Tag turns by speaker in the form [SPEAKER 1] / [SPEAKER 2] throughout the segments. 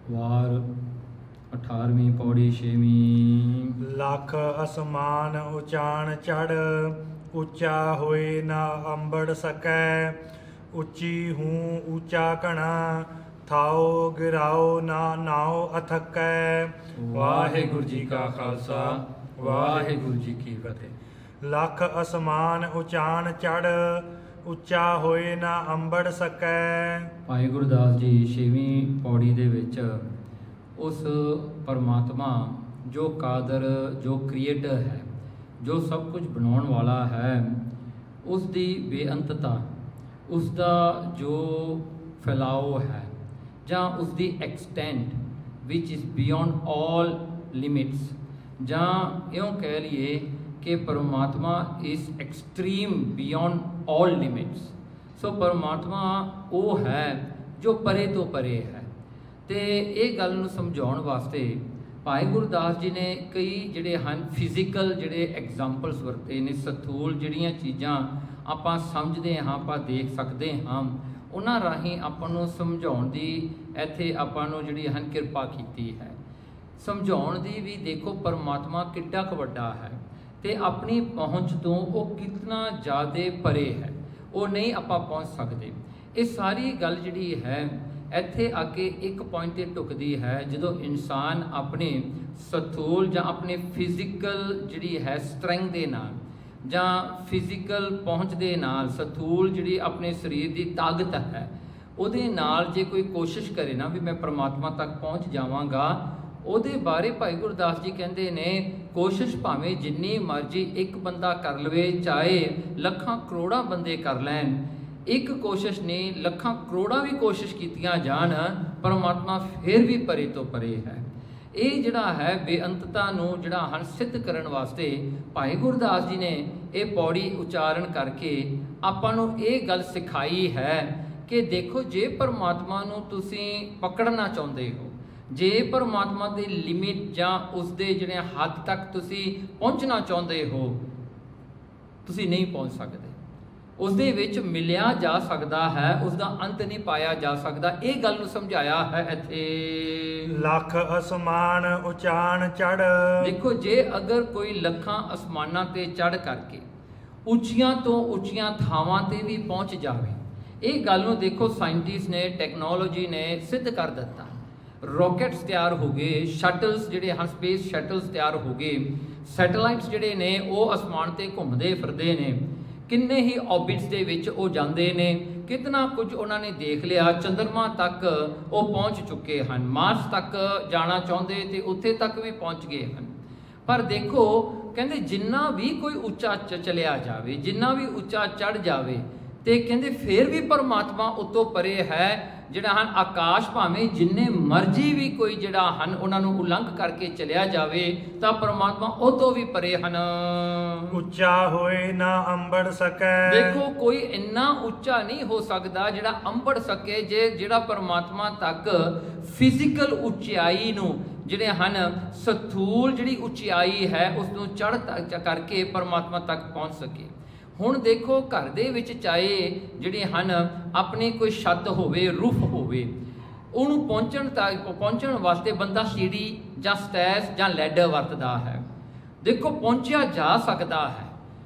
[SPEAKER 1] वार 18वीं पौड़ी 6वीं।
[SPEAKER 2] लख असमान उचान चढ़, ऊंचा होए ना अंबड़ सकै। ਉੱਚੀ ਹੂੰ ਊਚਾ ਘਣਾ, ਥਾਓ ਗਿਰਾਓ ਨਾ ਨਾਓ ਅਥਕੈ।
[SPEAKER 1] ਵਾਹਿਗੁਰੂ ਜੀ ਕਾ ਖਾਲਸਾ, ਵਾਹਿਗੁਰੂ ਜੀ ਕੀ ਫਤਿਹ।
[SPEAKER 2] ਲੱਖ ਅਸਮਾਨ ਉਚਾਨ ਚੜ੍ਹ, ਉੱਚਾ ਹੋਏ ਨਾ ਅੰਬੜ ਸਕੈ।
[SPEAKER 1] ਭਾਈ ਗੁਰਦਾਸ ਜੀ 6ਵੀਂ ਪੌੜੀ ਦੇ ਵਿੱਚ ਉਸ ਪਰਮਾਤਮਾ ਜੋ ਕਾਦਰ, ਜੋ ਕ੍ਰੀਏਟਰ ਹੈ, ਜੋ ਸਭ ਕੁਝ ਬਣਾਉਣ ਵਾਲਾ ਹੈ, ਉਸ ਦੀ ਬੇਅੰਤਤਾ, ਉਸ ਦਾ ਜੋ ਫੈਲਾਓ ਹੈ ਜਾਂ ਉਸ ਦੀ ਐਕਸਟੈਂਟ ਵਿਚ ਇਜ਼ ਬਿਯੋਂਡ ਆਲ ਲਿਮਿਟਸ, ਜਾਂ ਇਉਂ ਕਹਿ ਲਈਏ ਕਿ ਪਰਮਾਤਮਾ is extreme beyond all limits. So ਪਰਮਾਤਮਾ ਉਹ ਹੈ ਜੋ ਪਰੇ ਤੋਂ ਪਰੇ ਹੈ। ਅਤੇ ਇਹ ਗੱਲ ਨੂੰ ਸਮਝਾਉਣ ਵਾਸਤੇ ਭਾਈ ਗੁਰਦਾਸ ਜੀ ਨੇ ਕਈ ਜਿਹੜੇ ਹਨ ਫਿਜ਼ੀਕਲ ਜਿਹੜੇ ਐਗਜ਼ਾਮਪਲਸ ਵਰਤੇ ਨੇ। ਸਥੂਲ ਜਿਹੜੀਆਂ ਚੀਜ਼ਾਂ ਆਪਾਂ ਸਮਝਦੇ ਹਾਂ, ਆਪਾਂ ਦੇਖ ਸਕਦੇ ਹਾਂ, ਉਹਨਾਂ ਰਾਹੀਂ ਆਪਾਂ ਨੂੰ ਸਮਝਾਉਣ ਦੀ ਇੱਥੇ ਆਪਾਂ ਨੂੰ ਜਿਹੜੀ ਹਨ ਕਿਰਪਾ ਕੀਤੀ ਹੈ। ਸਮਝਾਉਣ ਦੀ ਵੀ ਦੇਖੋ ਪਰਮਾਤਮਾ ਕਿੱਡਾ ਕੁ ਵੱਡਾ ਹੈ ਅਤੇ ਆਪਣੀ ਪਹੁੰਚ ਤੋਂ ਉਹ ਕਿਤਨਾ ਜ਼ਿਆਦਾ ਪਰੇ ਹੈ, ਉਹ ਨਹੀਂ ਆਪਾਂ ਪਹੁੰਚ ਸਕਦੇ। ਇਹ ਸਾਰੀ ਗੱਲ ਜਿਹੜੀ ਹੈ ਇੱਥੇ ਆ ਕੇ ਇੱਕ ਪੁਆਇੰਟ 'ਤੇ ਢੁਕਦੀ ਹੈ, ਜਦੋਂ ਇਨਸਾਨ ਆਪਣੇ ਸਥੂਲ ਜਾਂ ਆਪਣੇ ਫਿਜ਼ੀਕਲ ਜਿਹੜੀ ਹੈ ਸਟਰੈਂਥ ਦੇ ਨਾਲ ਜਾਂ ਫਿਜ਼ੀਕਲ ਪਹੁੰਚ ਦੇ ਨਾਲ, ਸਥੂਲ ਜਿਹੜੀ ਆਪਣੇ ਸਰੀਰ ਦੀ ਤਾਕਤ ਹੈ ਉਹਦੇ ਨਾਲ ਜੇ ਕੋਈ ਕੋਸ਼ਿਸ਼ ਕਰੇ ਨਾ ਵੀ ਮੈਂ ਪਰਮਾਤਮਾ ਤੱਕ ਪਹੁੰਚ ਜਾਵਾਂਗਾ, ਉਹਦੇ ਬਾਰੇ ਭਾਈ ਗੁਰਦਾਸ ਜੀ ਕਹਿੰਦੇ ਨੇ ਕੋਸ਼ਿਸ਼ ਭਾਵੇਂ ਜਿੰਨੀ ਮਰਜ਼ੀ ਇੱਕ ਬੰਦਾ ਕਰ ਲਵੇ, ਚਾਹੇ ਲੱਖਾਂ ਕਰੋੜਾਂ ਬੰਦੇ ਕਰ ਲੈਣ, ਇੱਕ ਕੋਸ਼ਿਸ਼ ਨਹੀਂ ਲੱਖਾਂ ਕਰੋੜਾਂ ਵੀ ਕੋਸ਼ਿਸ਼ ਕੀਤੀਆਂ ਜਾਣ, ਪਰਮਾਤਮਾ ਫਿਰ ਵੀ ਪਰੇ ਤੋਂ ਪਰੇ ਹੈ। ਇਹ ਜਿਹੜਾ ਹੈ ਬੇਅੰਤਤਾ ਨੂੰ ਜਿਹੜਾ ਹਨ ਸਿੱਧ ਕਰਨ ਵਾਸਤੇ ਭਾਈ ਗੁਰਦਾਸ ਜੀ ਨੇ ਇਹ ਪੌੜੀ ਉਚਾਰਨ ਕਰਕੇ ਆਪਾਂ ਨੂੰ ਇਹ ਗੱਲ ਸਿਖਾਈ ਹੈ ਕਿ ਦੇਖੋ ਜੇ ਪਰਮਾਤਮਾ ਨੂੰ ਤੁਸੀਂ ਪਕੜਨਾ ਚਾਹੁੰਦੇ ਹੋ, ਜੇ ਪਰਮਾਤਮਾ ਦੇ ਲਿਮਿਟ ਜਾਂ ਉਸ ਦੇ ਜਿਹੜੇ ਹੱਦ ਤੱਕ ਤੁਸੀਂ ਪਹੁੰਚਣਾ ਚਾਹੁੰਦੇ ਹੋ, ਤੁਸੀਂ ਨਹੀਂ ਪਹੁੰਚ ਸਕਦੇ। ਉਸ ਦੇ ਵਿੱਚ ਮਿਲਿਆ ਜਾ ਸਕਦਾ ਹੈ, ਉਸ ਦਾ ਅੰਤ ਨਹੀਂ ਪਾਇਆ ਜਾ ਸਕਦਾ। ਇਹ ਗੱਲ ਨੂੰ ਸਮਝਾਇਆ ਹੈ ਇੱਥੇ।
[SPEAKER 2] ਲੱਖ ਅਸਮਾਨ ਉਚਾਨ ਚੜ੍ਹ,
[SPEAKER 1] ਦੇਖੋ ਜੇ ਅਗਰ ਕੋਈ ਲੱਖਾਂ ਅਸਮਾਨਾਂ ਤੇ ਚੜ੍ਹ ਕਰਕੇ ਉੱਚੀਆਂ ਤੋਂ ਉੱਚੀਆਂ ਥਾਵਾਂ ਤੇ ਵੀ ਪਹੁੰਚ ਜਾਵੇ, ਇਹ ਗੱਲ ਨੂੰ ਦੇਖੋ ਸਾਇੰਟਿਸਟ ਨੇ, ਟੈਕਨੋਲੋਜੀ ਨੇ ਸਿੱਧ ਕਰ ਦਿੱਤਾ। ਰੌਕਟਸ ਤਿਆਰ ਹੋ ਗਏ, ਸ਼ਟਲਸ ਜਿਹੜੇ ਹਨ ਸਪੇਸ ਸ਼ਟਲਸ ਤਿਆਰ ਹੋ ਗਏ, ਸੈਟੇਲਾਈਟਸ ਜਿਹੜੇ ਨੇ ਉਹ ਅਸਮਾਨ ਤੇ ਘੁੰਮਦੇ ਫਿਰਦੇ ਨੇ, ਕਿੰਨੇ ਹੀ ਔਰਬਿਟਸ ਦੇ ਵਿੱਚ ਉਹ ਜਾਂਦੇ ਨੇ, ਕਿਤਨਾ ਕੁਝ ਉਹਨਾਂ ਨੇ ਦੇਖ ਲਿਆ। ਚੰਦਰਮਾ ਤੱਕ ਉਹ ਪਹੁੰਚ ਚੁੱਕੇ ਹਨ, ਮਾਰਸ ਤੱਕ ਜਾਣਾ ਚਾਹੁੰਦੇ ਤੇ ਉੱਥੇ ਤੱਕ ਵੀ ਪਹੁੰਚ ਗਏ ਹਨ। ਪਰ ਦੇਖੋ ਕਹਿੰਦੇ ਜਿੰਨਾ ਵੀ ਕੋਈ ਉੱਚਾ ਚਲਿਆ ਜਾਵੇ, ਜਿੰਨਾ ਵੀ ਉੱਚਾ ਚੜ੍ਹ ਜਾਵੇ, ਤੇ ਕਹਿੰਦੇ ਫਿਰ ਵੀ ਪਰਮਾਤਮਾ ਉਤੋਂ ਪਰੇ ਹੈ। ਜਿਹੜਾ ਹਨ ਆਕਾਸ਼ ਭਾਵੇਂ ਜਿੰਨੇ ਮਰਜ਼ੀ ਵੀ ਕੋਈ ਜਿਹੜਾ ਹਨ ਉਹਨਾਂ ਨੂੰ ਉਲੰਘ ਕਰਕੇ ਚਲਿਆ ਜਾਵੇ ਤਾਂ ਪਰਮਾਤਮਾ ਉਹ ਤੋਂ ਵੀ ਪਰੇ ਹਨ।
[SPEAKER 2] ਉੱਚਾ ਹੋਏ ਨਾ ਅੰਬੜ ਸਕੈ,
[SPEAKER 1] ਦੇਖੋ ਕੋਈ ਇੰਨਾ ਉੱਚਾ ਨਹੀਂ ਹੋ ਸਕਦਾ ਜਿਹੜਾ ਅੰਬੜ ਸਕੇ। ਜਿਹੜਾ ਪਰਮਾਤਮਾ ਤੱਕ ਫਿਜ਼ੀਕਲ ਉਚਾਈ ਨੂੰ ਜਿਹੜੇ ਹਨ ਸਥੂਲ ਜਿਹੜੀ ਉਚਾਈ ਹੈ ਉਸ ਨੂੰ ਚੜ੍ਹ ਕਰਕੇ ਪਰਮਾਤਮਾ ਤੱਕ ਪਹੁੰਚ ਸਕੇ। ਹੁਣ ਦੇਖੋ ਘਰ ਦੇ ਵਿੱਚ ਚਾਹੇ ਜਿਹੜੇ ਹਨ ਆਪਣੀ ਕੋਈ ਛੱਤ ਹੋਵੇ, ਰੂਫ ਹੋਵੇ, ਉਹਨੂੰ ਪਹੁੰਚਣ ਵਾਸਤੇ ਬੰਦਾ ਸੀੜੀ ਜਾਂ ਸਟੈਸ ਜਾਂ ਲੈਡਰ ਵਰਤਦਾ ਹੈ। ਦੇਖੋ ਪਹੁੰਚਿਆ ਜਾ ਸਕਦਾ ਹੈ।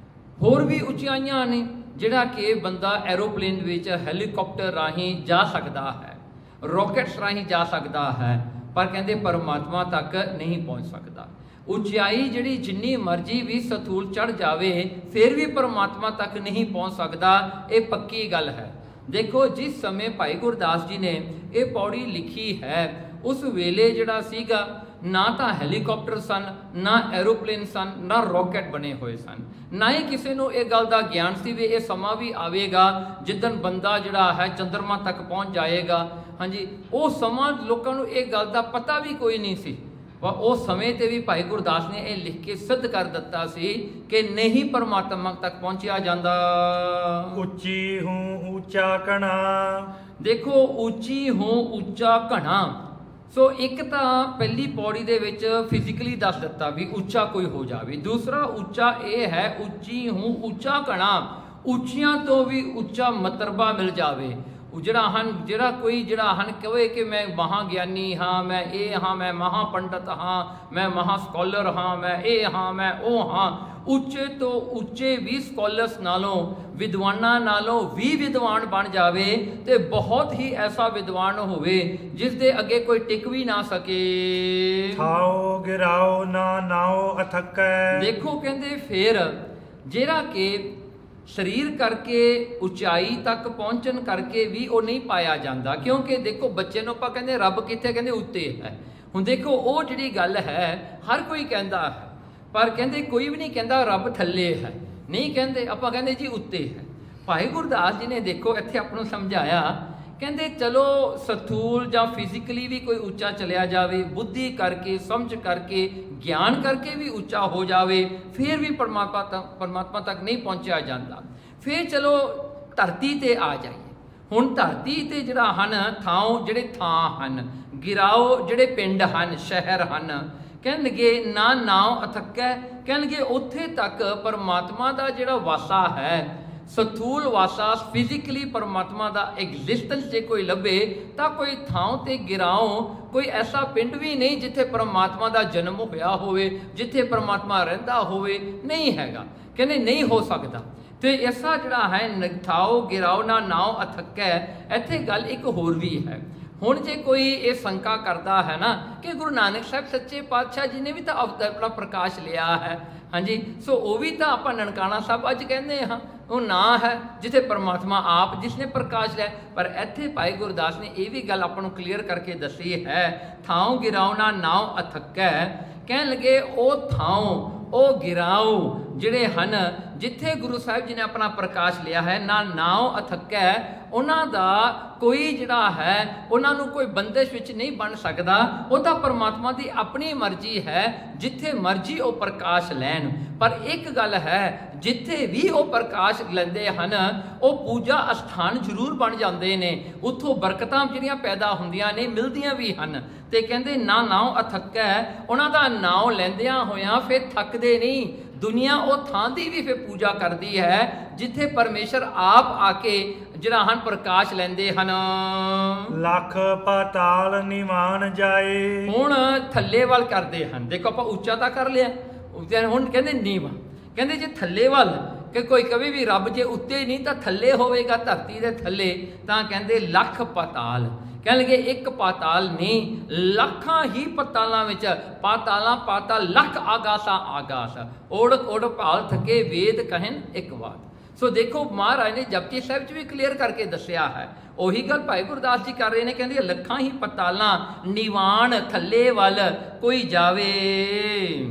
[SPEAKER 1] ਹੋਰ ਵੀ ਉਚਾਈਆਂ ਨੇ ਜਿਹੜਾ ਕਿ ਬੰਦਾ ਐਰੋਪਲੇਨ ਵਿੱਚ, ਹੈਲੀਕਾਪਟਰ ਰਾਹੀਂ ਜਾ ਸਕਦਾ ਹੈ, ਰੌਕਟਸ ਰਾਹੀਂ ਜਾ ਸਕਦਾ ਹੈ, ਪਰ ਕਹਿੰਦੇ ਪਰਮਾਤਮਾ ਤੱਕ ਨਹੀਂ ਪਹੁੰਚ ਸਕਦਾ। ਉਚਾਈ ਜਿਹੜੀ ਜਿੰਨੀ ਮਰਜ਼ੀ ਵੀ ਸਥੂਲ ਚੜ੍ਹ ਜਾਵੇ ਫਿਰ ਵੀ ਪਰਮਾਤਮਾ ਤੱਕ ਨਹੀਂ ਪਹੁੰਚ ਸਕਦਾ। ਇਹ ਪੱਕੀ ਗੱਲ ਹੈ। ਦੇਖੋ ਜਿਸ ਸਮੇਂ ਭਾਈ ਗੁਰਦਾਸ ਜੀ ਨੇ ਇਹ ਪੌੜੀ ਲਿਖੀ ਹੈ ਉਸ ਵੇਲੇ ਜਿਹੜਾ ਸੀਗਾ ਨਾ ਤਾਂ ਹੈਲੀਕਾਪਟਰ ਸਨ, ਨਾ ਐਰੋਪਲੇਨ ਸਨ, ਨਾ ਰੌਕਟ ਬਣੇ ਹੋਏ ਸਨ, ਨਾ ਹੀ ਕਿਸੇ ਨੂੰ ਇਹ ਗੱਲ ਦਾ ਗਿਆਨ ਸੀ ਵੀ ਇਹ ਸਮਾਂ ਵੀ ਆਵੇਗਾ ਜਿੱਦਣ ਬੰਦਾ ਜਿਹੜਾ ਹੈ ਚੰਦਰਮਾ ਤੱਕ ਪਹੁੰਚ ਜਾਏਗਾ। ਹਾਂਜੀ, ਉਹ ਸਮਾਂ ਲੋਕਾਂ ਨੂੰ ਇਹ ਗੱਲ ਦਾ ਪਤਾ ਵੀ ਕੋਈ ਨਹੀਂ ਸੀ। ਉਸ ਸਮੇਂ ਤੇ ਵੀ ਭਾਈ ਗੁਰਦਾਸ ਨੇ ਇਹ ਲਿਖ ਕੇ ਸਿੱਧ ਕਰ ਦਿੱਤਾ ਸੀ ਕਿ ਨਹੀਂ ਪਰਮਾਤਮਾ ਤੱਕ ਪਹੁੰਚਿਆ ਜਾਂਦਾ।
[SPEAKER 2] ਉੱਚੀ ਹੂੰ ਉੱਚਾ ਘਣਾ,
[SPEAKER 1] ਦੇਖੋ ਉੱਚੀ ਹੂੰ ਉੱਚਾ ਘਣਾ। ਸੋ ਇੱਕ ਤਾਂ ਪਹਿਲੀ ਪੌੜੀ ਦੇ ਵਿੱਚ ਫਿਜ਼ੀਕਲੀ ਦੱਸ ਦਿੱਤਾ ਵੀ ਉੱਚਾ ਕੋਈ ਹੋ ਜਾਵੇ। ਦੂਸਰਾ ਉੱਚਾ ਇਹ ਹੈ ਉੱਚੀ ਹੂੰ ਉੱਚਾ ਘਣਾ, ਉੱਚੀਆਂ ਤੋਂ ਵੀ ਉੱਚਾ ਮਤਰਬਾ ਮਿਲ ਜਾਵੇ, ਜਿਹੜਾ ਕੋਈ ਕਹੇ ਕਿ ਮੈਂ ਮਹਾਗਿਆਨੀ ਹਾਂ, ਮੈਂ ਇਹ ਹਾਂ, ਮੈਂ ਮਹਾਪੰਡਤ ਹਾਂ, ਮੈਂ ਮਹਾਸਕੋਲਰ ਹਾਂ, ਮੈਂ ਇਹ ਹਾਂ, ਮੈਂ ਉਹ ਹਾਂ, ਉੱਚੇ ਤੋਂ ਉੱਚੇ ਵੀ ਸਕੋਲਰਸ ਨਾਲੋਂ, ਵਿਦਵਾਨਾਂ ਨਾਲੋਂ ਵੀ ਵਿਦਵਾਨ ਬਣ ਜਾਵੇ ਤੇ ਬਹੁਤ ਹੀ ਐਸਾ ਵਿਦਵਾਨ ਹੋਵੇ ਜਿਸ ਦੇ ਅੱਗੇ ਕੋਈ ਟਿਕ ਵੀ ਨਾ ਸਕੇ।
[SPEAKER 2] ਥਾਓ ਗਿਰਾਓ ਨਾ ਨਾਓ ਅਥਕੈ।
[SPEAKER 1] ਦੇਖੋ ਕਹਿੰਦੇ ਫਿਰ ਜਿਹੜਾ ਕਿ ਸਰੀਰ ਕਰਕੇ ਉਚਾਈ ਤੱਕ ਪਹੁੰਚਣ ਕਰਕੇ ਵੀ ਉਹ ਨਹੀਂ ਪਾਇਆ ਜਾਂਦਾ, ਕਿਉਂਕਿ ਦੇਖੋ ਬੱਚੇ ਨੂੰ ਆਪਾਂ ਕਹਿੰਦੇ ਰੱਬ ਕਿੱਥੇ, ਕਹਿੰਦੇ ਉੱਤੇ ਹੈ। ਹੁਣ ਦੇਖੋ ਉਹ ਜਿਹੜੀ ਗੱਲ ਹੈ ਹਰ ਕੋਈ ਕਹਿੰਦਾ ਹੈ, ਪਰ ਕਹਿੰਦੇ ਕੋਈ ਵੀ ਨਹੀਂ ਕਹਿੰਦਾ ਰੱਬ ਥੱਲੇ ਹੈ, ਨਹੀਂ ਕਹਿੰਦੇ, ਆਪਾਂ ਕਹਿੰਦੇ ਜੀ ਉੱਤੇ ਹੈ। ਭਾਈ ਗੁਰਦਾਸ ਜੀ ਨੇ ਦੇਖੋ ਇੱਥੇ ਆਪ ਨੂੰ ਸਮਝਾਇਆ, ਕਹਿੰਦੇ ਚਲੋ ਸਥੂਲ ਜਾਂ ਫਿਜ਼ੀਕਲੀ ਵੀ ਕੋਈ ਉੱਚਾ ਚਲਿਆ ਜਾਵੇ, ਬੁੱਧੀ ਕਰਕੇ, ਸਮਝ ਕਰਕੇ, ਗਿਆਨ ਕਰਕੇ ਵੀ ਉੱਚਾ ਹੋ ਜਾਵੇ, ਫਿਰ ਵੀ ਪਰਮਾਤਮਾ ਤੱਕ ਨਹੀਂ ਪਹੁੰਚਿਆ ਜਾਂਦਾ। ਫਿਰ ਚਲੋ ਧਰਤੀ ਤੇ ਆ ਜਾਈਏ। ਹੁਣ ਧਰਤੀ ਤੇ ਜਿਹੜਾ ਹਨ ਜਿਹੜੇ ਥਾਂ ਹਨ, ਗਿਰਾਓ ਜਿਹੜੇ ਪਿੰਡ ਹਨ, ਸ਼ਹਿਰ ਹਨ, ਕਹਿਣਗੇ ਨਾ ਨਾਉ ਅਥਕੈ, ਕਹਿਣਗੇ ਉੱਥੇ ਤੱਕ ਪਰਮਾਤਮਾ ਦਾ ਜਿਹੜਾ ਵਾਸਾ ਹੈ, ਸਥੂਲ ਵਾਸਾ, ਫਿਜ਼ੀਕਲੀ ਪਰਮਾਤਮਾ ਦਾ ਐਗਜ਼ਿਸਟੈਂਸ ਜੇ ਕੋਈ ਲੱਭੇ ਤਾਂ ਕੋਈ ਥਾਂ ਤੇ ਗਿਰਾਓ, ਕੋਈ ਐਸਾ ਪਿੰਡ ਵੀ ਨਹੀਂ ਜਿੱਥੇ ਪਰਮਾਤਮਾ ਦਾ ਜਨਮ ਹੋਇਆ ਹੋਵੇ, ਜਿੱਥੇ ਪਰਮਾਤਮਾ ਰਹਿੰਦਾ ਹੋਵੇ, ਨਹੀਂ ਹੈਗਾ। ਕਹਿੰਦੇ ਨਹੀਂ ਹੋ ਸਕਦਾ। ਤੇ ਐਸਾ ਜਿਹੜਾ ਹੈ ਥਾਓ ਗਿਰਾਓ ਨਾ ਨਾਉ ਅਥਕੈ, ਇੱਥੇ ਗੱਲ ਇੱਕ ਹੋਰ ਵੀ ਹੈ। ਹੁਣ ਜੇ ਕੋਈ ਇਹ ਸ਼ੰਕਾ ਕਰਦਾ ਹੈ ਨਾ ਕਿ ਗੁਰੂ ਨਾਨਕ ਸਾਹਿਬ ਸੱਚੇ ਪਾਤਸ਼ਾਹ ਜੀ ਨੇ ਵੀ ਤਾਂ ਆਪਣਾ ਪ੍ਰਕਾਸ਼ ਲਿਆ ਹੈ, ਹਾਂਜੀ, ਸੋ ਉਹ ਵੀ ਤਾਂ ਆਪਾਂ ਨਨਕਾਣਾ ਸਾਹਿਬ ਅੱਜ ਕਹਿੰਦੇ ਹਾਂ, ਉਹ ਨਾਂ ਹੈ ਜਿੱਥੇ ਪਰਮਾਤਮਾ ਆਪ ਜਿਸ ਨੇ ਪ੍ਰਕਾਸ਼ ਲਿਆ। ਪਰ ਇੱਥੇ ਭਾਈ ਗੁਰਦਾਸ ਨੇ ਇਹ ਵੀ ਗੱਲ ਆਪਾਂ ਨੂੰ ਕਲੀਅਰ ਕਰਕੇ ਦੱਸੀ ਹੈ, ਥਾਉ ਗਿਰਾਉ ਨਾ ਨਾਉ ਅਥਕੈ, ਕਹਿਣ ਲੱਗੇ ਉਹ ਥਾਉ, ਉਹ ਗਿਰਾਓ ਜਿਹੜੇ ਹਨ ਜਿੱਥੇ ਗੁਰੂ ਸਾਹਿਬ ਜੀ ਨੇ ਆਪਣਾ ਪ੍ਰਕਾਸ਼ ਲਿਆ ਹੈ, ਨਾ ਨਾਉ ਅਥਕੈ, ਉਹਨਾਂ ਦਾ ਕੋਈ ਜਿਹੜਾ ਹੈ ਉਹਨਾਂ ਨੂੰ ਕੋਈ ਬੰਦਿਸ਼ ਵਿੱਚ ਨਹੀਂ ਬਣ ਸਕਦਾ। ਉਹ ਤਾਂ ਪਰਮਾਤਮਾ ਦੀ ਆਪਣੀ ਮਰਜ਼ੀ ਹੈ, ਜਿੱਥੇ ਮਰਜ਼ੀ ਉਹ ਪ੍ਰਕਾਸ਼ ਲੈਣ। ਪਰ ਇੱਕ ਗੱਲ ਹੈ, ਜਿੱਥੇ ਵੀ ਉਹ ਪ੍ਰਕਾਸ਼ ਲੈਂਦੇ ਹਨ ਉਹ ਪੂਜਾ ਅਸਥਾਨ ਜ਼ਰੂਰ ਬਣ ਜਾਂਦੇ ਨੇ, ਉੱਥੋਂ ਬਰਕਤਾਂ ਜਿਹੜੀਆਂ ਪੈਦਾ ਹੁੰਦੀਆਂ ਨੇ, ਮਿਲਦੀਆਂ ਵੀ ਹਨ। ਤੇ ਕਹਿੰਦੇ ਨਾ ਨਾਉ ਅਥਕੈ, ਉਹਨਾਂ ਦਾ ਨਾਉ ਲੈਂਦਿਆਂ ਹੋਇਆਂ ਫਿਰ ਥੱਕਦੇ ਨਹੀਂ। ਦੁਨੀਆ ਉਹ ਥਾਂ ਦੀ ਵੀ ਫਿਰ ਪੂਜਾ ਕਰਦੀ ਹੈ ਜਿੱਥੇ ਪਰਮੇਸ਼ਰ ਆਪ ਆ ਕੇ ਜਿਹੜਾ ਹਨ ਪ੍ਰਕਾਸ਼ ਲੈਂਦੇ ਹਨ।
[SPEAKER 2] ਲੱਖ ਪਾਤਾਲ ਨਿਵਾਨ ਜਾਏ, ਹੁਣ
[SPEAKER 1] ਥੱਲੇ ਵੱਲ ਕਰਦੇ ਹਨ। ਦੇਖੋ ਆਪਾਂ ਉੱਚਾ ਤਾਂ ਕਰ ਲਿਆ, ਹੁਣ ਕਹਿੰਦੇ ਨੀਵਾ, ਕਹਿੰਦੇ ਜੇ ਥੱਲੇ ਵੱਲ ਕਿ ਕੋਈ ਕਵੀ ਵੀ ਰੱਬ ਜੇ ਉੱਤੇ ਨਹੀਂ ਤਾਂ ਥੱਲੇ ਹੋਵੇਗਾ, ਧਰਤੀ ਦੇ ਥੱਲੇ, ਤਾਂ ਕਹਿੰਦੇ ਲੱਖ ਪਾਤਾਲ। ਕਹਿਣ ਲੱਗੇ ਇੱਕ ਪਾਤਾਲ ਨਹੀਂ, ਲੱਖਾਂ ਹੀ ਪਾਤਾਲਾਂ ਵਿੱਚ, ਪਾਤਾਲ ਲੱਖ ਆਗਾਸਾ ਆਗਾਸ, ਓੜ ਭਾਲ ਥਕੇ ਵੇਦ ਕਹਿਨ ਇੱਕ ਵਾਰ। ਸੋ ਦੇਖੋ ਮਹਾਰਾਜ ਨੇ ਜਪਜੀ ਸਾਹਿਬ 'ਚ ਵੀ ਕਲੀਅਰ ਕਰਕੇ ਦੱਸਿਆ ਹੈ, ਉਹੀ ਗੱਲ ਭਾਈ ਗੁਰਦਾਸ ਜੀ ਕਰ ਰਹੇ ਨੇ, ਕਹਿੰਦੇ ਲੱਖਾਂ ਹੀ ਪਤਾਲਾਂ ਨਿਵਾਨ ਥੱਲੇ ਵੱਲ ਕੋਈ ਜਾਵੇ,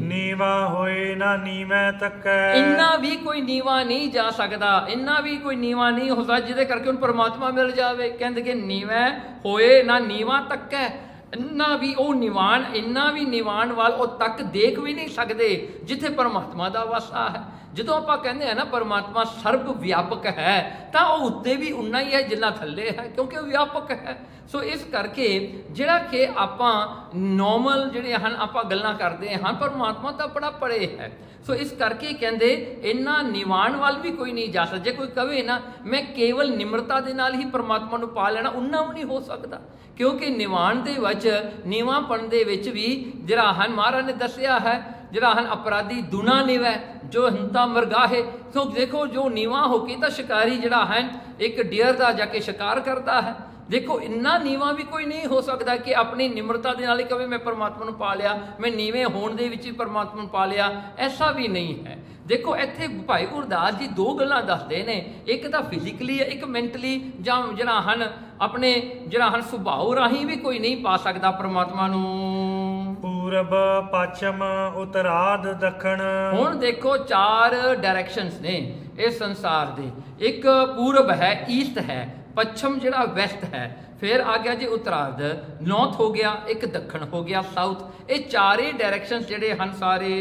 [SPEAKER 2] ਨੀਵਾ ਹੋਏ ਨਾ ਨੀਵੇਂ ਤੱਕੈ,
[SPEAKER 1] ਇੰਨਾ ਵੀ ਕੋਈ ਨੀਵਾ ਨਹੀਂ ਜਾ ਸਕਦਾ, ਇੰਨਾ ਵੀ ਕੋਈ ਨੀਵਾ ਨਹੀਂ ਹੋ ਸਕਦਾ ਜਿਹਦੇ ਕਰਕੇ ਉਹਨੂੰ ਪਰਮਾਤਮਾ ਮਿਲ ਜਾਵੇ। ਕਹਿੰਦੇ ਕਿ ਨੀਵੇਂ ਹੋਏ ਨਾ ਨੀਵਾ ਤੱਕੈ, ਇੰਨਾ ਵੀ ਉਹ ਨਿਵਾਨ, ਇੰਨਾ ਵੀ ਨਿਵਾਨ ਵੱਲ ਉਹ ਤੱਕ ਦੇਖ ਵੀ ਨਹੀਂ ਸਕਦੇ ਜਿੱਥੇ ਪਰਮਾਤਮਾ ਦਾ ਵਾਸਾ ਹੈ। ਜਦੋਂ ਆਪਾਂ ਕਹਿੰਦੇ ਆ ਨਾ ਪਰਮਾਤਮਾ ਸਰਬ ਵਿਆਪਕ ਹੈ, ਤਾਂ ਉਹ ਉੱਤੇ ਵੀ ਉਨਾ ਹੀ ਹੈ ਜਿੰਨਾ ਥੱਲੇ ਹੈ, ਕਿਉਂਕਿ ਉਹ ਵਿਆਪਕ ਹੈ। ਸੋ ਇਸ ਕਰਕੇ ਜਿਹੜਾ ਕਿ ਆਪਾਂ ਨੋਰਮਲ ਜਿਹੜੇ ਹਨ ਆਪਾਂ ਗੱਲਾਂ ਕਰਦੇ ਹਾਂ, ਪਰਮਾਤਮਾ ਤਾਂ ਬੜਾ ਪਰੇ ਹੈ। ਸੋ ਇਸ ਕਰਕੇ ਕਹਿੰਦੇ ਇੰਨਾ ਨਿਵਾਨ ਵੱਲ ਵੀ ਕੋਈ ਨਹੀਂ ਜਾ ਸਕਦਾ। ਜੇ ਕੋਈ ਕਵੇ ਨਾ ਮੈਂ ਕੇਵਲ ਨਿਮਰਤਾ ਦੇ ਨਾਲ ਹੀ ਪਰਮਾਤਮਾ ਨੂੰ ਪਾ ਲੈਣਾ, ਉਨਾ ਵੀ ਨਹੀਂ ਹੋ ਸਕਦਾ, ਕਿਉਂਕਿ ਨਿਵਾਨ ਦੇ ਵਿੱਚ, ਨੀਵਾਂਪਣ ਦੇ ਵਿੱਚ ਵੀ ਜਿਹੜਾ ਹਨ ਮਹਾਰਾਜ ਨੇ ਦੱਸਿਆ ਹੈ, ਜਿਹੜਾ ਹਨ ਅਪਰਾਧੀ ਦੁਨਾ ਨਿਵੈ ਜੋ ਹਿੰਤਾ ਮਰਗਾਹੇ। ਸੋ ਦੇਖੋ ਜੋ ਨੀਵਾਂ ਹੋ ਕੇ ਤਾਂ ਸ਼ਿਕਾਰੀ ਜਿਹੜਾ ਹੈ ਇੱਕ ਡੀਅਰ ਦਾ ਜਾ ਕੇ ਸ਼ਿਕਾਰ ਕਰਦਾ ਹੈ, ਦੇਖੋ ਇੰਨਾ ਨੀਵਾਂ ਵੀ ਕੋਈ ਨਹੀਂ ਹੋ ਸਕਦਾ ਕਿ ਆਪਣੀ ਨਿਮਰਤਾ ਦੇ ਨਾਲ ਹੀ ਕਵੇ ਮੈਂ ਪਰਮਾਤਮਾ ਨੂੰ ਪਾ ਲਿਆ, ਮੈਂ ਨੀਵੇਂ ਹੋਣ ਦੇ ਵਿੱਚ ਹੀ ਪਰਮਾਤਮਾ ਨੂੰ ਪਾ ਲਿਆ, ਐਸਾ ਵੀ ਨਹੀਂ ਹੈ। ਦੇਖੋ ਇੱਥੇ ਭਾਈ ਗੁਰਦਾਸ ਜੀ ਦੋ ਗੱਲਾਂ ਦੱਸਦੇ ਨੇ, ਇੱਕ ਤਾਂ ਫਿਜ਼ੀਕਲੀ ਹੈ, ਇੱਕ ਮੈਂਟਲੀ, ਜਾਂ ਜਿਹੜਾ ਹਨ ਆਪਣੇ ਜਿਹੜਾ ਹਨ ਸੁਭਾਅ ਰਾਹੀਂ ਵੀ ਕੋਈ ਨਹੀਂ ਪਾ ਸਕਦਾ ਪਰਮਾਤਮਾ ਨੂੰ।
[SPEAKER 2] ਪੂਰਬ ਪੱਛਮ ਉਤਰਾਧ ਦੱਖਣ, ਹੁਣ
[SPEAKER 1] ਦੇਖੋ 4 ਡਾਇਰੈਕਸ਼ਨਸ ਨੇ ਇਸ ਸੰਸਾਰ ਦੇ, ਇੱਕ ਪੂਰਬ ਹੈ, ਈਸਟ ਹੈ, ਪੱਛਮ ਜਿਹੜਾ ਵੈਸਟ ਹੈ, ਫਿਰ ਆ ਗਿਆ ਜੀ ਉਤਰਾਰਧ, ਨੌਰਥ ਹੋ ਗਿਆ, ਇੱਕ ਦੱਖਣ ਹੋ ਗਿਆ ਸਾਊਥ। ਇਹ ਚਾਰੇ ਡਾਇਰੈਕਸ਼ਨਸ ਜਿਹੜੇ ਹਨ ਸਾਰੇ,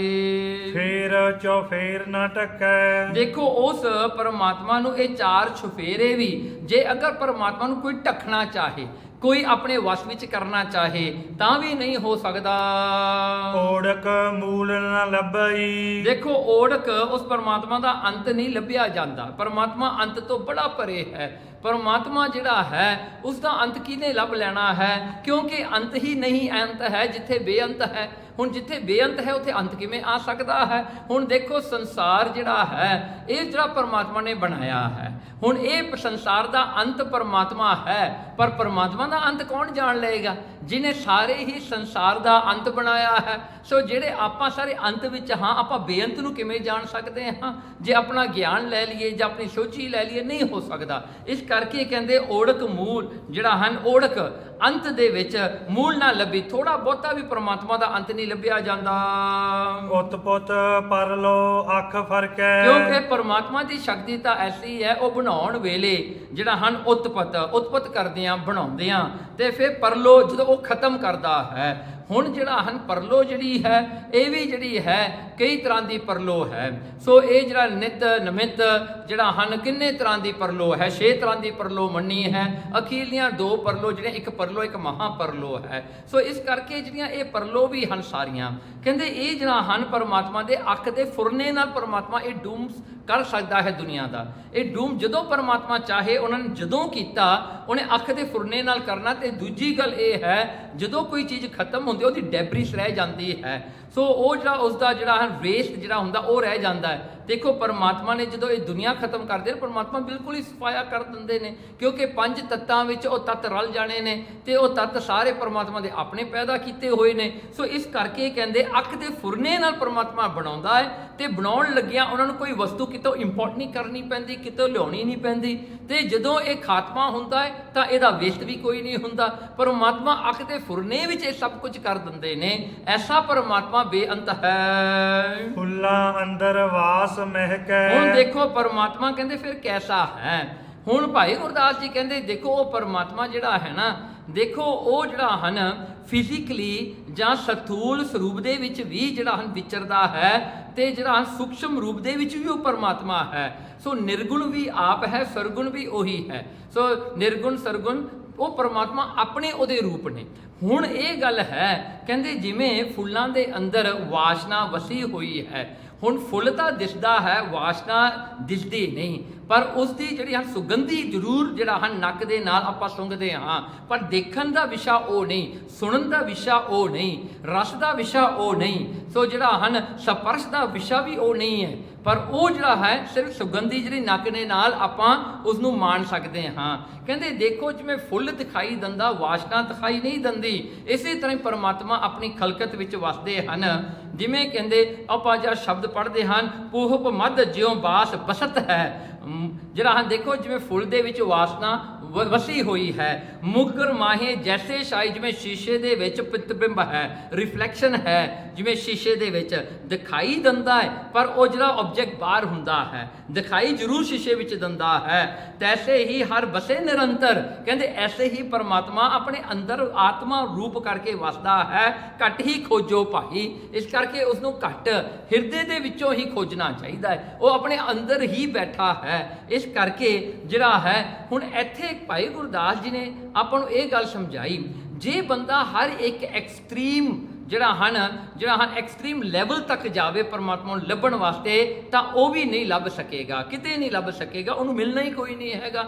[SPEAKER 2] ਫੇਰ ਚੌਫੇਰ ਨਾ ਟੱਕੈ।
[SPEAKER 1] ਦੇਖੋ ਉਸ ਪਰਮਾਤਮਾ ਨੂੰ ਇਹ 4 ਛੁਫੇਰੇ ਵੀ, ਜੇ ਅਗਰ ਪਰਮਾਤਮਾ ਨੂੰ ਕੋਈ ਢੱਕਣਾ ਚਾਹੇ, कोई अपने वश विच करना चाहे तां भी नहीं हो सकदा।
[SPEAKER 2] ओढ़क मूल न लभई।
[SPEAKER 1] देखो ओढ़क उस परमात्मा का अंत नहीं लभ्या जाता। परमात्मा अंत तो बड़ा परे है। परमात्मा जिहड़ा है उसका अंत किने लभ लेना है, क्योंकि अंत ही नहीं अंत है जिथे बेअंत है। हुण जिथे बेअंत है उत्थे अंत किवें आ सकदा है। हुण देखो संसार जिहड़ा है ये जिहड़ा परमात्मा ने बनाया है, हुण ये संसार का अंत परमात्मा है, पर परमात्मा का अंत कौन जान लेगा जिन्हें सारे ही संसार का अंत बनाया है। सो जिहड़े आपां सारे अंत विच हाँ, आपां बेअंत नूं किवें जान सकते हाँ जे अपना ज्ञान लै लईए जां अपनी सोची लै लईए, नहीं हो सकता। इस करके कहते ओढ़क मूल जिहड़ा हन, ओढ़क अंत दे विच मूल ना लभी। थोड़ा बहुता भी परमात्मा का अंत नहीं लभ्या जांदा।
[SPEAKER 2] उत्पत परलो अख फरकै।
[SPEAKER 1] क्योंकि परमात्मा की शक्ति तो ऐसी है, वह बनाउण वेले जिहड़ा हन उत्पत करदियां बनाउंदियां ते फिर परलो जदों वो खत्म करदा है। हुण जिहड़ा हन परलो जिहड़ी है ये भी जिहड़ी है कई तरह की परलो है। सो ये जिहड़ा नित नमित जिहड़ा हन किन्ने तरह की परलो है, 6 तरह की परलो मन्नी है। अखीरलियां 2 परलो जिहड़े एक परलो एक महापरलो है। सो इस करके जिहड़ियां ये परलो भी हन सारियां कहंदे ये जिहड़ा हन परमात्मा दे अख दे फुरने नाल परमात्मा ये डूम कर सकता है दुनिया का। ये डूम जदों परमात्मा चाहे उन्होंने जदों कीता उन्हें अख दे फुरने नाल करना। ते दूजी गल ये है जदों कोई चीज़ खत्म होंदी उहदी डेब्रिस रह जाती है। सो वो जिहड़ा उसका जिहड़ा वेस्ट जिहड़ा हुंदा वो रह जाता है। देखो परमात्मा ने जो ये दुनिया खत्म कर दे, परमात्मा बिल्कुल ही सफाया कर देंदे ने, क्योंकि 5 तत्तां विच वो तत्त रल जाने ने ते वो तत्त सारे परमात्मा दे अपने पैदा किए हुए ने। सो इस करके कहंदे अख दे फुरने नाल परमात्मा बनाउंदा है ते बनाउण लग्गियां उन्हां नूं कोई वस्तु कितों इंपोर्ट नहीं करनी पैंदी, कितों लियाउणी नहीं पैंदी। ते जदों ये खात्मा हुंदा है तां इहदा वेस्ट भी कोई नहीं हुंदा। परमात्मा अख दे फुरने विच ये सब कुछ कर दिंदे ने। ऐसा परमात्मा बेअंत है।
[SPEAKER 2] फुल्ला अंदर वास महकै।
[SPEAKER 1] हुण देखो परमात्मा कहंदे फिर कैसा है। हुण भाई गुरदास जी कहंदे देखो वो परमात्मा जिहड़ा है ना, देखो वो जिहड़ा हन फिजिकली जां सथूल स्वरूप दे विच भी जिहड़ा हन विचरदा है ते जिहड़ा हन सूक्ष्म रूप दे विच भी वो परमात्मा है। सो निर्गुण भी आप है, सरगुण भी वही है। सो निर्गुण सरगुण वो परमात्मा अपने उहदे रूप ने। हुण ये गल है कहंदे जिवें फुल्लां दे अंदर वासना वसी हुई है। हुण फुल तां दिसदा है, वासना दिसदी नहीं, पर उसकी जिहड़ी हन सुगंधी जरूर जिहड़ा हन नक दे नाल आपां सुंघदे हाँ, पर देखण दा विशा वो नहीं, सुणन दा विशा वो नहीं, रस दा विशा वो नहीं। सो जिहड़ा हन स्पर्श दा विशा भी वो नहीं है, पर वो जिहड़ा है सिर्फ सुगंधी जिहड़ी नक दे नाल आपां उसनूं मान सकते हाँ। कहंदे देखो जिवें फुल दिखाई दिंदा वासना दिखाई नहीं दिंदी, इसे तरह परमात्मा अपनी खलकत विच वसदे हन। जिवें कहंदे आपां जिहड़ा शब्द पढ़दे हन पूहप मध ज्यों बास बसत है। जिहड़ा हन देखो जिवें फुल दे विच वासना वसी हुई है। मुगर माहे जैसे शाई जिवें शीशे दे विच प्रतिबिंब है, रिफ्लैक्शन है जिवें शीशे दे विच दिखाई दिंदा है, पर वो जिहड़ा ऑब्जेक्ट बाहर हुंदा है दिखाई जरूर शीशे विच दिंदा है। तैसे ही हर बसे निरंतर कहंदे ऐसे ही परमात्मा अपने अंदर आत्मा रूप करके वसदा है। घट ही खोजो भाई, इस करके उसनूं घट हिरदे दे विचों ही खोजना चाहिदा है। वो अपने अंदर ही बैठा है। इस करके जिहड़ा है हुण इत्थे भाई गुरदास जी ने आपां नूं इह गल समझाई, जे बंदा हर एक एक्सट्रीम जिहड़ा हन एक्सट्रीम लैवल तक जावे परमात्मा नूं लभण वास्ते, तां ओह भी नहीं लभ सकेगा, किते नहीं लभ सकेगा, उहनूं मिलना ही कोई नहीं हैगा।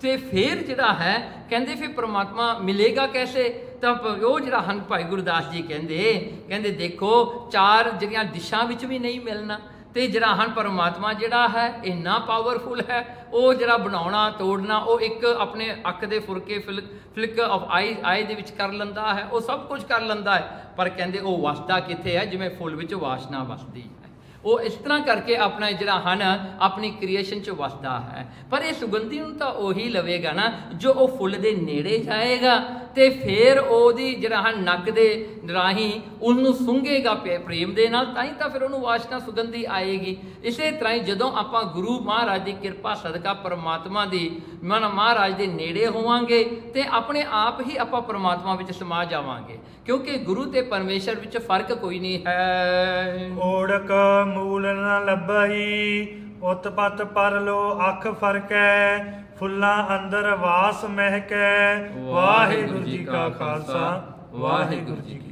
[SPEAKER 1] ते फिर जिहड़ा है कहंदे फिर परमात्मा मिलेगा कैसे? तां ओह जिहड़ा हन भाई गुरदास जी कहंदे देखो 4 जिहड़ियां दिशां विच भी नहीं मिलना। ते जिहड़ा हन परमात्मा जिहड़ा है इन्ना पावरफुल है, वो जिहड़ा बनाउणा तोड़ना वो एक अपने अख दे फुरके फ्लिक ऑफ आई दे विच कर लंदा है, वो सब कुछ कर लंदा है। पर कहंदे वो वसदा किथे है जिवें फुल विच वासना वसदी है। वो इस तरह करके अपना जिहड़ा हन अपनी क्रिएशन च वसदा है। पर ये सुगंधी नूं तां ओही लवेगा ना जो वो फुल दे नेड़े जाएगा, ते फिर ओहदी जिहड़ा हन नक दे राहीं उहनूं सूंघेगा प्रेम दे नाल, तां ही तां फिर उहनूं वासना सुगंधी आएगी। इसे तरह ही जदों आपां गुरु महाराज की कृपा सदका परमात्मा दी महाराज दे नेड़े होवांगे ते अपने आप ही आपां परमात्मा विच समा जावांगे, क्योंकि गुरु ते परमेश्वर विच फर्क कोई नहीं है।
[SPEAKER 2] ओढ़क मूल न लभई ਉਤਪਤ ਪਰਲੋ ਅੱਖ ਫਰਕੈ ਫੁੱਲਾਂ ਅੰਦਰ ਵਾਸ ਮਹਿਕੈ। ਵਾਹਿਗੁਰੂ ਜੀ ਕਾ ਖਾਲਸਾ ਵਾਹਿਗੁਰੂ ਜੀ ਕੀ